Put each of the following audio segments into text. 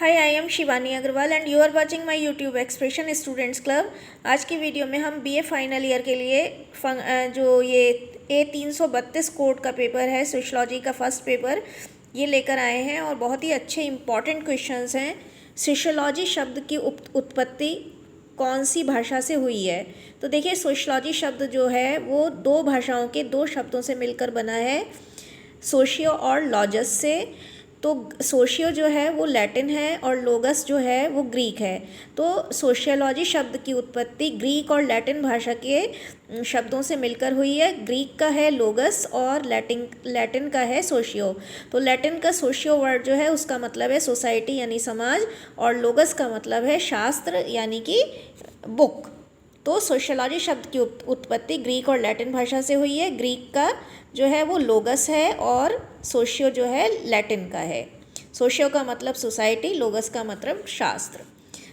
Hi, I am Shivani Agarwal and you are watching my YouTube expression students club. आज की video में हम BA final year के लिए जो ये A332 कोड का पेपर है, सोशियोलॉजी का फर्स्ट पेपर, ये लेकर आए हैं और बहुत ही अच्छे इंपॉर्टेंट क्वेश्चंस हैं। सोशियोलॉजी शब्द की उत्पत्ति कौन सी भाषा से हुई है? तो देखिए, सोशियोलॉजी शब्द जो है वो दो भाषाओं के दो शब्दों से मिलकर बना है, सोशियो और लॉजस से। तो सोशियो जो है वो लैटिन है और लोगस जो है वो ग्रीक है। तो सोशियोलॉजी शब्द की उत्पत्ति ग्रीक और लैटिन भाषा के शब्दों से मिलकर हुई है। ग्रीक का है लोगस और लैटिन का है सोशियो। तो लैटिन का सोशियो वर्ड जो है उसका मतलब है सोसाइटी यानी समाज, और लोगस का मतलब है शास्त्र यानी कि बुक। तो सोशियोलॉजी शब्द की उत्पत्ति ग्रीक और लैटिन भाषा से हुई है। ग्रीक का जो है वो लोगस है और सोशियो जो है लैटिन का है। सोशियो का मतलब सोसाइटी, लोगस का मतलब शास्त्र।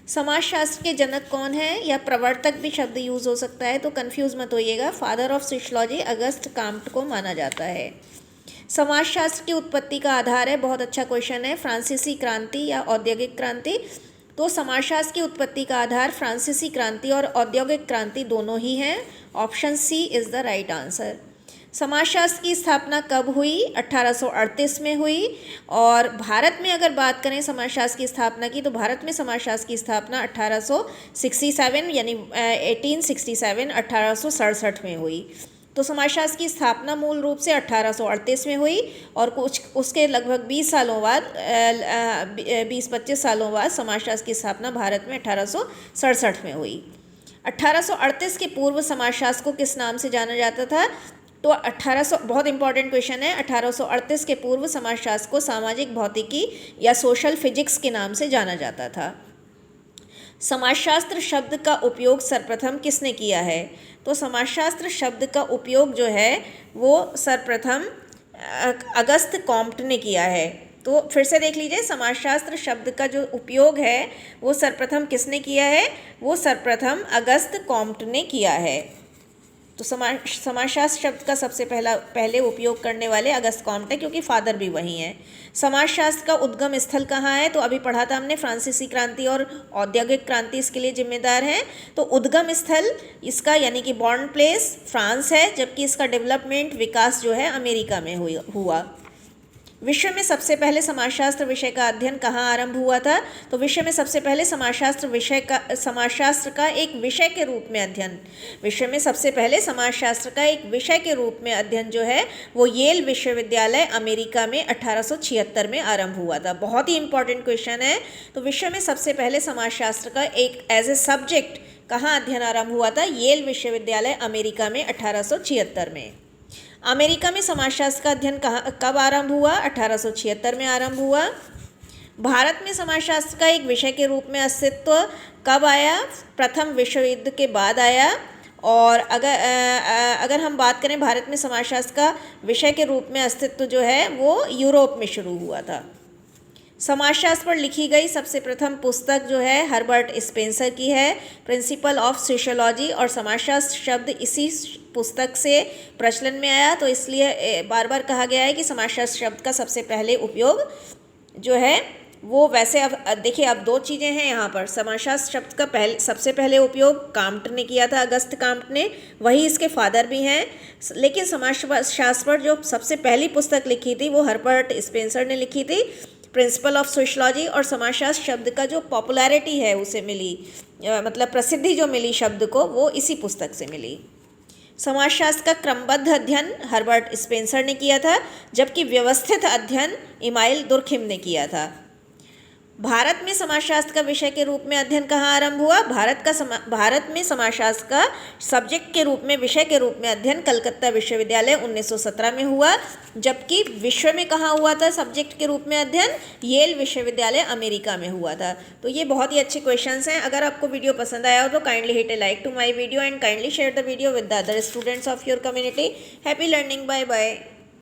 समाजशास्त्र के जनक कौन है, या प्रवर्तक भी शब्द यूज़ हो सकता है, तो कंफ्यूज मत होइएगा। Father of sociology Auguste Comte को माना जाता है। समाजशास्त्र की उत्पत्ति का आधार है, बहुत अच्छा क्वेश्चन है, फ्रांसीसी क्रांति या औद्योगिक क्रांति। तो समाजशास्त्र की उत्पत्ति का आधार फ्रांसीसी क्रांति और औद्योगिक क्रांति दोनों ही हैं। Option C is the right answer. समाजशास्त्र की स्थापना कब हुई? 1838 में हुई। और भारत में अगर बात करें समाजशास्त्र की स्थापना की, तो भारत में समाजशास्त्र की स्थापना 1867 यानी 1867 में हुई। तो समाजशास्त्र की स्थापना मूल रूप से 1838 में हुई और कुछ उसके लगभग 20 सालों बाद 20-25 सालों बाद समाजशास्त्र की स्थापना भारत में 1867 में हुई। 1838 के पूर्व समाजशास्त्र को किस नाम से जाना जाता था? तो 1800, बहुत इंपॉर्टेंट क्वेश्चन है, 1838 के पूर्व समाजशास्त्र को सामाजिक भौतिकी या सोशल फिजिक्स के नाम से जाना जाता था। समाजशास्त्र शब्द का उपयोग सर्वप्रथम किसने किया है? तो समाजशास्त्र शब्द का उपयोग जो है वो सर्वप्रथम अगस्त कॉम्ट ने किया है। तो फिर से देख लीजिए, समाजशास्त्र शब्द का जो उपयोग है वो सर्वप्रथम किसने किया है? वो सर्वप्रथम अगस्त कॉम्ट ने किया है। तो समाजशास्त्र शब्द का सबसे पहले उपयोग करने वाले अगस्त कॉम्ट है, क्योंकि फादर भी वही हैं। समाजशास्त्र का उद्गम स्थल कहाँ है? तो अभी पढ़ा था हमने, फ्रांसीसी क्रांति और औद्योगिक क्रांति इसके लिए जिम्मेदार हैं। तो उद्गम स्थल इसका यानी कि बॉर्न प्लेस फ्रांस है, जबकि इसका डेवलपमेंट विकास जो है अमेरिका में हुआ। विश्व में सबसे पहले समाजशास्त्र विषय का अध्ययन कहाँ आरंभ हुआ था? तो विश्व में सबसे पहले समाजशास्त्र का एक विषय के रूप में अध्ययन, विश्व में सबसे पहले समाजशास्त्र का एक विषय के रूप में अध्ययन जो है वो येल विश्वविद्यालय अमेरिका में 1876 में आरंभ हुआ था। बहुत ही इंपॉर्टेंट क्वेश्चन है। तो विश्व में सबसे पहले समाजशास्त्र का एक एज ए सब्जेक्ट कहाँ अध्ययन आरंभ हुआ था? येल विश्वविद्यालय अमेरिका में 1876 में। अमेरिका में समाजशास्त्र का अध्ययन कब आरंभ हुआ? 1876 में आरंभ हुआ। भारत में समाजशास्त्र का एक विषय के रूप में अस्तित्व कब आया? प्रथम विश्व युद्ध के बाद आया। और अगर हम बात करें भारत में समाजशास्त्र का विषय के रूप में अस्तित्व जो है वो यूरोप में शुरू हुआ था। समाजशास्त्र पर लिखी गई सबसे प्रथम पुस्तक जो है हर्बर्ट स्पेंसर की है, प्रिंसिपल ऑफ सोशियोलॉजी, और समाजशास्त्र शब्द इसी पुस्तक से प्रचलन में आया। तो इसलिए बार बार कहा गया है कि समाजशास्त्र शब्द का सबसे पहले उपयोग जो है वो, वैसे अब देखिए, अब दो चीज़ें हैं यहाँ पर। समाजशास्त्र शब्द का सबसे पहले उपयोग काम्ट ने किया था, अगस्त काम्ट ने, वही इसके फादर भी हैं। लेकिन समाजशास्त्र पर जो सबसे पहली पुस्तक लिखी थी वो हर्बर्ट स्पेंसर ने लिखी थी, प्रिंसिपल ऑफ सोशियोलॉजी। और समाजशास्त्र शब्द का जो पॉपुलैरिटी है उसे मिली, मतलब प्रसिद्धि जो मिली शब्द को, वो इसी पुस्तक से मिली। समाजशास्त्र का क्रमबद्ध अध्ययन हर्बर्ट स्पेंसर ने किया था, जबकि व्यवस्थित अध्ययन इमाइल दुर्खिम ने किया था। भारत में समाजशास्त्र का विषय के रूप में अध्ययन कहाँ आरंभ हुआ? भारत में समाजशास्त्र का सब्जेक्ट के रूप में, विषय के रूप में अध्ययन कलकत्ता विश्वविद्यालय 1917 में हुआ। जबकि विश्व में कहाँ हुआ था सब्जेक्ट के रूप में अध्ययन? येल विश्वविद्यालय अमेरिका में हुआ था। तो ये बहुत ही अच्छे क्वेश्चंस हैं। अगर आपको वीडियो पसंद आया हो तो kindly hit a like to my video and kindly share the video with the other students of your community. Happy learning, bye bye.